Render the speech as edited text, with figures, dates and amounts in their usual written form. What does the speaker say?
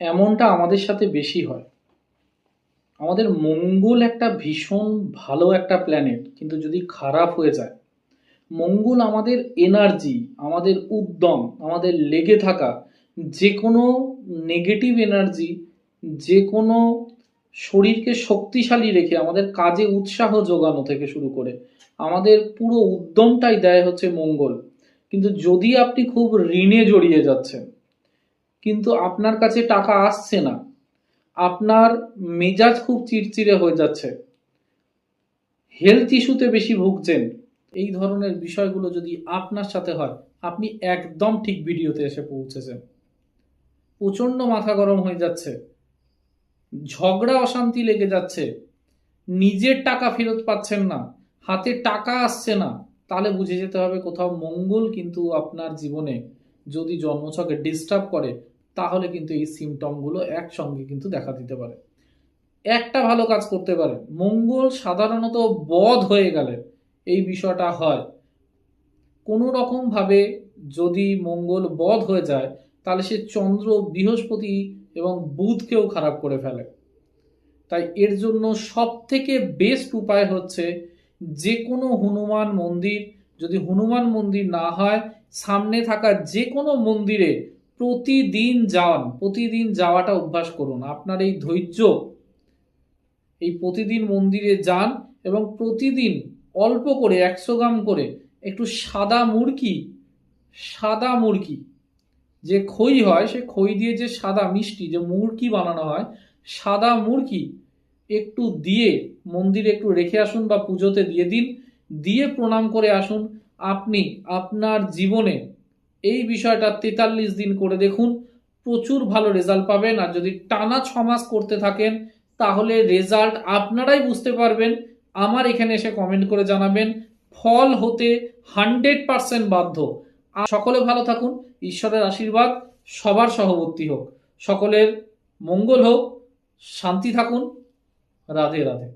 এমনটা আমাদের সাথে বেশি হয়। আমাদের মঙ্গল একটা ভীষণ ভালো একটা প্ল্যানেট, কিন্তু যদি খারাপ হয়ে যায়, মঙ্গল আমাদের এনার্জি, আমাদের উদ্যম, আমাদের লেগে থাকা যে কোনো নেগেটিভ এনার্জি, যে কোনো শরীরকে শক্তিশালী রেখে আমাদের কাজে উৎসাহ যোগানো থেকে শুরু করে আমাদের পুরো উদ্যমটাই দেয় হচ্ছে মঙ্গল। কিন্তু যদি আপনি খুব ঋণে জড়িয়ে যাচ্ছেন, কিন্তু আপনার কাছে টাকা আসছে না, আপনার মেজাজ খুব চিড়চিড়ে হয়ে যাচ্ছে, হেলথ ইস্যুতে বেশি ভুগছেন, এই ধরনের বিষয়গুলো যদি আপনার সাথে হয়, আপনি একদম ঠিক ভিডিওতে এসে পৌঁছেছেন। প্রচন্ড মাথা গরম হয়ে যাচ্ছে, ঝগড়া অশান্তি লেগে যাচ্ছে, নিজের টাকা ফেরত পাচ্ছেন না, হাতে টাকা আসছে না, তাহলে বুঝে যেতে হবে কোথাও মঙ্গল কিন্তু আপনার জীবনে যদি জন্মছকে ডিস্টার্ব করে, তাহলে কিন্তু এই সিমটমগুলো একসঙ্গে কিন্তু দেখা দিতে পারে। একটা ভালো কাজ করতে পারেন, মঙ্গল সাধারণত বধ হয়ে গেলে এই বিষয়টা হয়। কোনো রকম ভাবে যদি মঙ্গল বধ হয়ে যায়, তাহলে সে চন্দ্র, বৃহস্পতি এবং বুধকেও খারাপ করে ফেলে। তাই এর জন্য সব থেকে বেস্ট উপায় হচ্ছে যে কোনো হনুমান মন্দির, যদি হনুমান মন্দির না হয় সামনে থাকা যে কোনো মন্দিরে প্রতিদিন যান, প্রতিদিন যাওয়াটা অভ্যাস করুন। আপনার এই ধৈর্য, এই প্রতিদিন মন্দিরে যান এবং প্রতিদিন অল্প করে 100 গ্রাম করে একটু সাদা মুরকি, যে খই হয় সে খই দিয়ে যে সাদা মিষ্টি যে মুরকি বানানো হয়, সাদা মুরকি একটু দিয়ে মন্দিরে একটু রেখে আসুন বা পুজোতে দিয়ে দিন, দিয়ে প্রণাম করে আসুন। আপনি আপনার জীবনে এই বিষয়টা 43 দিন করে দেখুন, প্রচুর ভালো রেজাল্ট পাবেন। আর যদি টানা 6 মাস করতে থাকেন, তাহলে রেজাল্ট আপনারাই বুঝতে পারবেন। আমার এখানে এসে কমেন্ট করে জানাবেন, ফল হতে 100% বাধ্য। সকলে ভালো থাকুন, ঈশ্বরের আশীর্বাদ সবার সহবর্তী হোক, সকলের মঙ্গল হোক, শান্তি থাকুন। রাধে রাধে।